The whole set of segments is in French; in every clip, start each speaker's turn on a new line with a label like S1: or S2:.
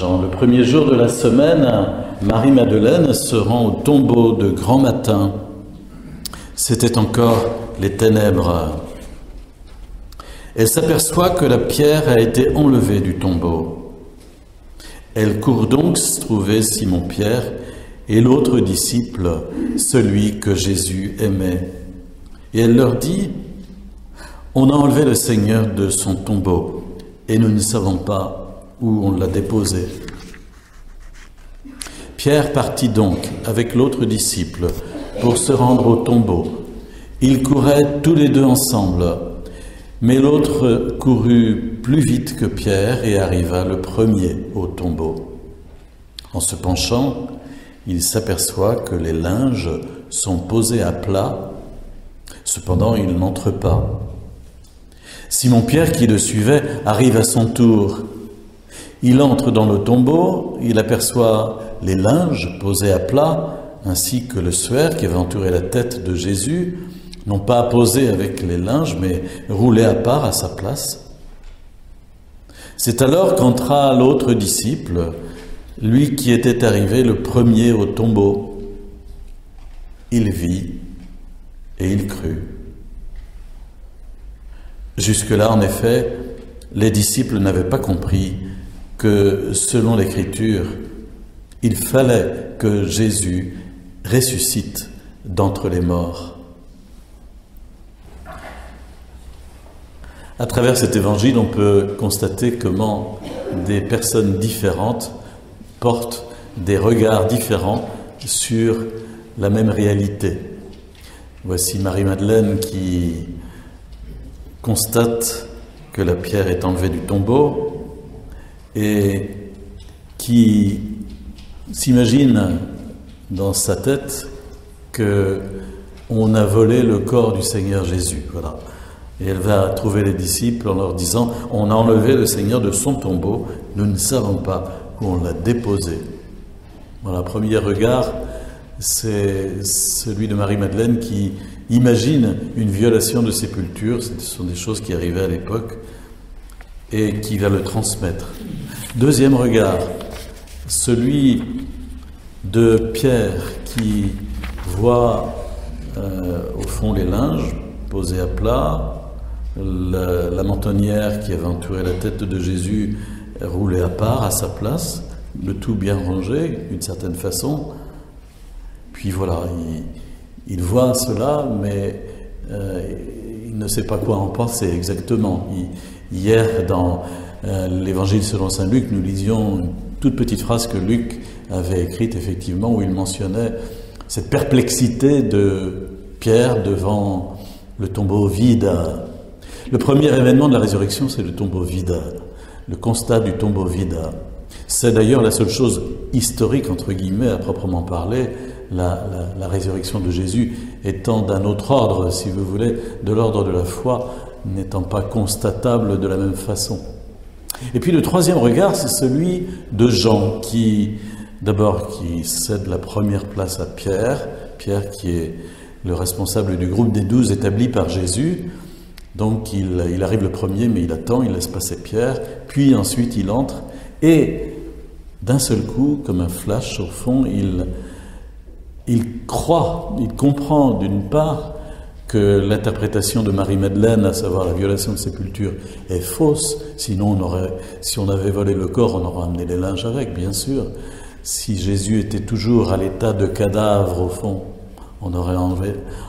S1: Le premier jour de la semaine, Marie-Madeleine se rend au tombeau de grand matin. C'était encore les ténèbres. Elle s'aperçoit que la pierre a été enlevée du tombeau. Elle court donc trouver Simon-Pierre et l'autre disciple, celui que Jésus aimait. Et elle leur dit : « On a enlevé le Seigneur de son tombeau et nous ne savons pas où on l'a déposé. » Pierre partit donc avec l'autre disciple pour se rendre au tombeau. Ils couraient tous les deux ensemble, mais l'autre courut plus vite que Pierre et arriva le premier au tombeau. En se penchant, il s'aperçoit que les linges sont posés à plat. Cependant, il n'entre pas. Simon-Pierre, qui le suivait, arrive à son tour. Il entre dans le tombeau, il aperçoit les linges posés à plat, ainsi que le suaire qui avait entouré la tête de Jésus, non pas posé avec les linges, mais roulé à part à sa place. C'est alors qu'entra l'autre disciple, lui qui était arrivé le premier au tombeau. Il vit et il crut. Jusque-là, en effet, les disciples n'avaient pas compris que, selon l'Écriture, il fallait que Jésus ressuscite d'entre les morts. À travers cet évangile, on peut constater comment des personnes différentes portent des regards différents sur la même réalité. Voici Marie-Madeleine qui constate que la pierre est enlevée du tombeau et qui s'imagine dans sa tête qu'on a volé le corps du Seigneur Jésus. Voilà. Et elle va trouver les disciples en leur disant : « On a enlevé le Seigneur de son tombeau, nous ne savons pas où on l'a déposé. » Voilà, premier regard, c'est celui de Marie-Madeleine qui imagine une violation de sépulture. Ce sont des choses qui arrivaient à l'époque et qui va le transmettre. Deuxième regard, celui de Pierre qui voit au fond les linges posés à plat, la mentonnière qui avait entouré la tête de Jésus roulée à part à sa place, le tout bien rangé d'une certaine façon. Puis voilà, il voit cela, mais il ne sait pas quoi en penser exactement. Hier, dans l'Évangile selon saint Luc, nous lisions une toute petite phrase que Luc avait écrite, effectivement, où il mentionnait cette perplexité de Pierre devant le tombeau vide. Le premier événement de la résurrection, c'est le tombeau vide, le constat du tombeau vide. C'est d'ailleurs la seule chose historique, entre guillemets, à proprement parler, la résurrection de Jésus étant d'un autre ordre, si vous voulez, de l'ordre de la foi, n'étant pas constatable de la même façon. Et puis le troisième regard, c'est celui de Jean, qui cède la première place à Pierre, Pierre qui est le responsable du groupe des 12 établi par Jésus. Donc il arrive le premier, mais il attend, il laisse passer Pierre, puis ensuite il entre, et d'un seul coup, comme un flash au fond, il croit, il comprend d'une part que l'interprétation de Marie-Madeleine, à savoir la violation de sépulture, est fausse. Sinon, si on avait volé le corps, on aurait amené les linges avec, bien sûr. Si Jésus était toujours à l'état de cadavre, au fond, on aurait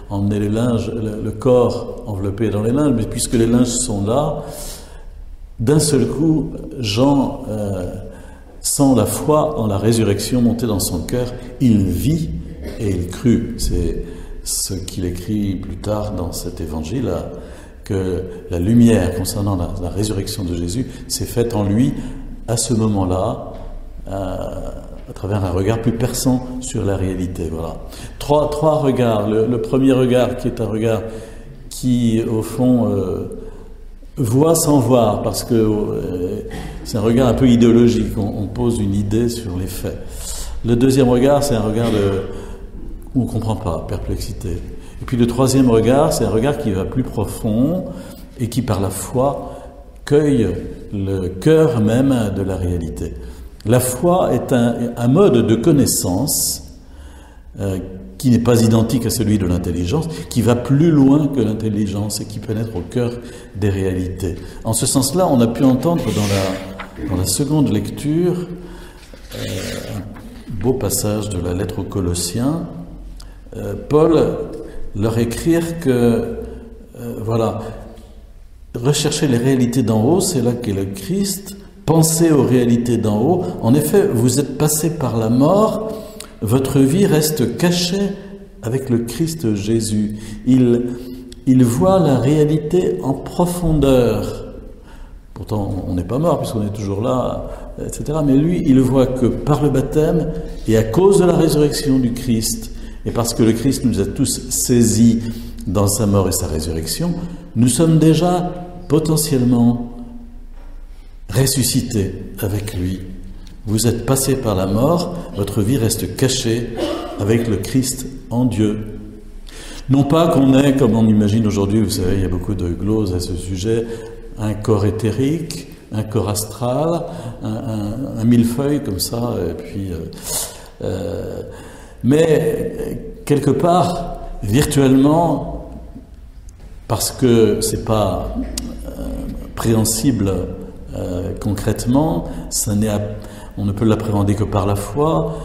S1: emmené les linges, le corps enveloppé dans les linges. Mais puisque les linges sont là, d'un seul coup, Jean sent la foi en la résurrection monter dans son cœur. Il vit et il crut. C'est ce qu'il écrit plus tard dans cet évangile, que la lumière concernant la résurrection de Jésus s'est faite en lui à ce moment-là, à travers un regard plus perçant sur la réalité. Voilà. Trois regards. Le premier regard qui est un regard qui, au fond, voit sans voir, parce que c'est un regard un peu idéologique. On pose une idée sur les faits. Le deuxième regard, c'est un regard où on ne comprend pas, perplexité. Et puis le troisième regard, c'est un regard qui va plus profond et qui, par la foi, cueille le cœur même de la réalité. La foi est un mode de connaissance qui n'est pas identique à celui de l'intelligence, qui va plus loin que l'intelligence et qui pénètre au cœur des réalités. En ce sens-là, on a pu entendre dans la seconde lecture un beau passage de la lettre aux Colossiens, Paul leur écrire que, voilà, rechercher les réalités d'en haut, c'est là qu'est le Christ, pensez aux réalités d'en haut. En effet, vous êtes passé par la mort, votre vie reste cachée avec le Christ Jésus. Il voit la réalité en profondeur. Pourtant, on n'est pas mort puisqu'on est toujours là, etc. Mais lui, il voit que par le baptême et à cause de la résurrection du Christ, et parce que le Christ nous a tous saisis dans sa mort et sa résurrection, nous sommes déjà potentiellement ressuscités avec lui. Vous êtes passé par la mort, votre vie reste cachée avec le Christ en Dieu. Non pas qu'on ait, comme on imagine aujourd'hui, vous savez, il y a beaucoup de gloses à ce sujet, un corps éthérique, un corps astral, un millefeuille comme ça, et puis... mais quelque part, virtuellement, parce que c'est pas préhensible concrètement, on ne peut l'appréhender que par la foi.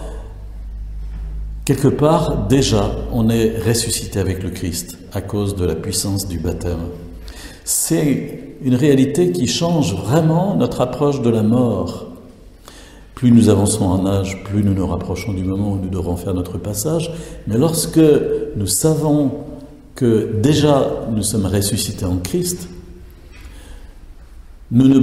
S1: Quelque part, déjà, on est ressuscité avec le Christ à cause de la puissance du baptême. C'est une réalité qui change vraiment notre approche de la mort. Plus nous avançons en âge, plus nous nous rapprochons du moment où nous devrons faire notre passage. Mais lorsque nous savons que déjà nous sommes ressuscités en Christ, nous ne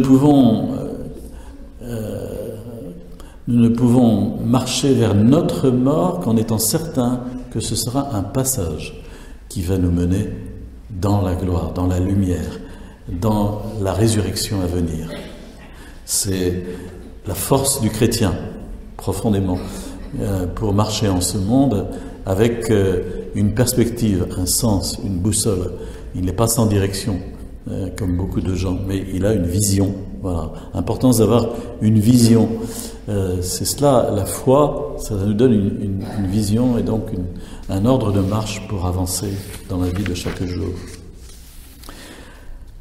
S1: pouvons marcher vers notre mort qu'en étant certains que ce sera un passage qui va nous mener dans la gloire, dans la lumière, dans la résurrection à venir. C'est la force du chrétien, profondément, pour marcher en ce monde avec une perspective, un sens, une boussole. Il n'est pas sans direction, comme beaucoup de gens, mais il a une vision. Voilà. L'importance d'avoir une vision. C'est cela, la foi, ça nous donne une vision et donc un ordre de marche pour avancer dans la vie de chaque jour.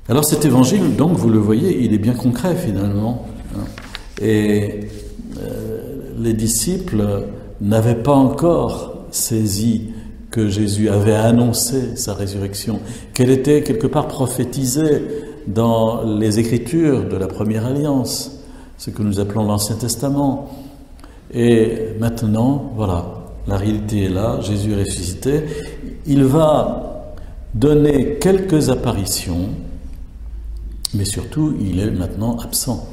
S1: Alors cet évangile, donc, vous le voyez, il est bien concret finalement. Et les disciples n'avaient pas encore saisi que Jésus avait annoncé sa résurrection, qu'elle était quelque part prophétisée dans les Écritures de la Première Alliance, ce que nous appelons l'Ancien Testament. Et maintenant, voilà, la réalité est là, Jésus est ressuscité. Il va donner quelques apparitions, mais surtout, il est maintenant absent.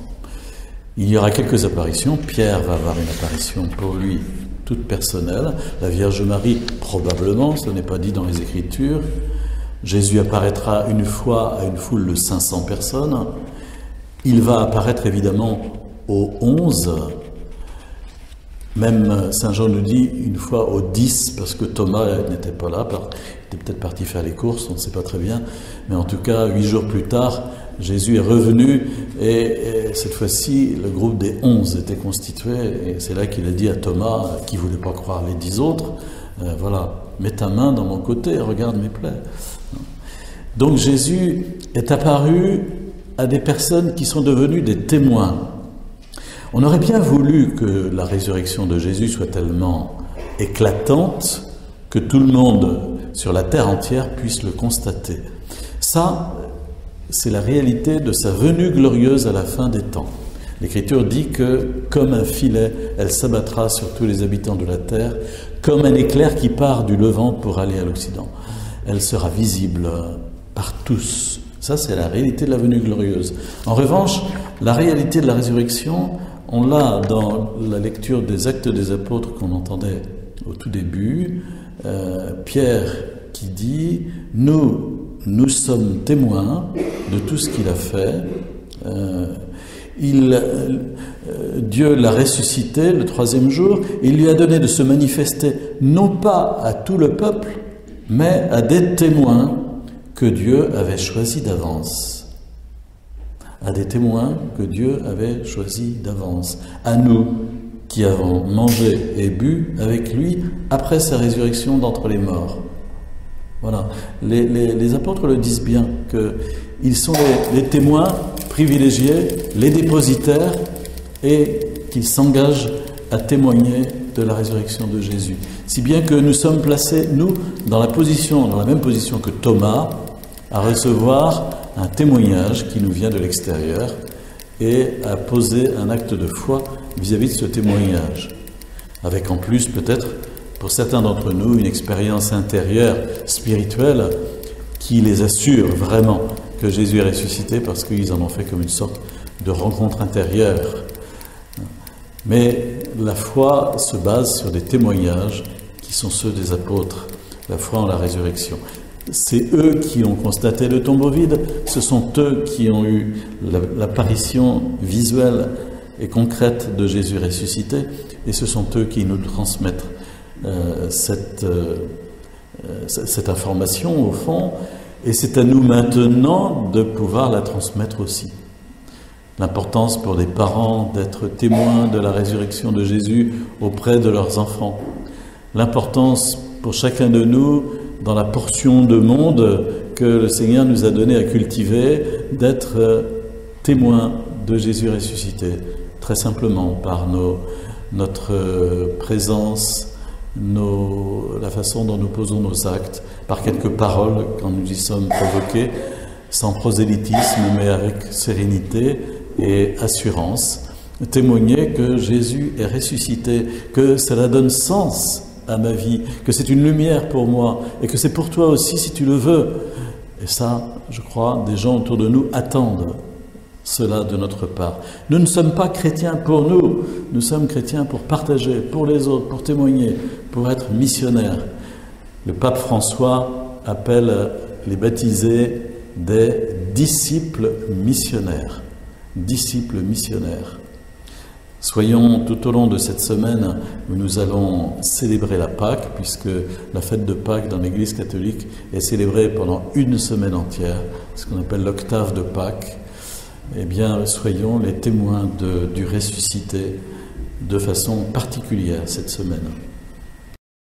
S1: Il y aura quelques apparitions. Pierre va avoir une apparition pour lui toute personnelle. La Vierge Marie, probablement, ce n'est pas dit dans les Écritures. Jésus apparaîtra une fois à une foule de 500 personnes. Il va apparaître évidemment aux 11. Même Saint Jean nous dit une fois aux 10, parce que Thomas n'était pas là, il était peut-être parti faire les courses, on ne sait pas très bien. Mais en tout cas, 8 jours plus tard, Jésus est revenu et cette fois-ci, le groupe des 11 était constitué et c'est là qu'il a dit à Thomas, qui ne voulait pas croire les 10 autres, voilà, mets ta main dans mon côté et regarde mes plaies. Donc Jésus est apparu à des personnes qui sont devenues des témoins. On aurait bien voulu que la résurrection de Jésus soit tellement éclatante que tout le monde sur la terre entière puisse le constater. Ça, c'est la réalité de sa venue glorieuse à la fin des temps. L'Écriture dit que, comme un filet, elle s'abattra sur tous les habitants de la terre, comme un éclair qui part du levant pour aller à l'Occident. Elle sera visible par tous. Ça, c'est la réalité de la venue glorieuse. En revanche, la réalité de la résurrection, on l'a dans la lecture des Actes des Apôtres qu'on entendait au tout début. Pierre qui dit « Nous sommes témoins de tout ce qu'il a fait. Dieu l'a ressuscité le 3e jour. Il lui a donné de se manifester non pas à tout le peuple, mais à des témoins que Dieu avait choisis d'avance. » à des témoins que Dieu avait choisis d'avance, à nous qui avons mangé et bu avec lui après sa résurrection d'entre les morts. Voilà, les apôtres le disent bien, qu'ils sont les témoins privilégiés, les dépositaires, et qu'ils s'engagent à témoigner de la résurrection de Jésus. Si bien que nous sommes placés, nous, dans la même position que Thomas, à recevoir un témoignage qui nous vient de l'extérieur et à poser un acte de foi vis-à-vis de ce témoignage. Avec en plus, peut-être, pour certains d'entre nous, une expérience intérieure, spirituelle, qui les assure vraiment que Jésus est ressuscité parce qu'ils en ont fait comme une sorte de rencontre intérieure. Mais la foi se base sur des témoignages qui sont ceux des apôtres, la foi en la résurrection. C'est eux qui ont constaté le tombeau vide, ce sont eux qui ont eu l'apparition visuelle et concrète de Jésus ressuscité, et ce sont eux qui nous transmettent cette information au fond, et c'est à nous maintenant de pouvoir la transmettre aussi. L'importance pour des parents d'être témoins de la résurrection de Jésus auprès de leurs enfants. L'importance pour chacun de nous, dans la portion de monde que le Seigneur nous a donné à cultiver, d'être témoins de Jésus ressuscité, très simplement par notre présence, la façon dont nous posons nos actes, par quelques paroles quand nous y sommes provoqués, sans prosélytisme mais avec sérénité et assurance, témoigner que Jésus est ressuscité, que cela donne sens à ma vie, que c'est une lumière pour moi et que c'est pour toi aussi si tu le veux. Et ça, je crois, des gens autour de nous attendent cela de notre part. Nous ne sommes pas chrétiens pour nous, nous sommes chrétiens pour partager, pour les autres, pour témoigner, pour être missionnaires. Le pape François appelle les baptisés des disciples missionnaires. Disciples missionnaires. Soyons tout au long de cette semaine où nous allons célébrer la Pâque, puisque la fête de Pâques dans l'Église catholique est célébrée pendant une semaine entière, ce qu'on appelle l'octave de Pâques. Eh bien, soyons les témoins du ressuscité de façon particulière cette semaine.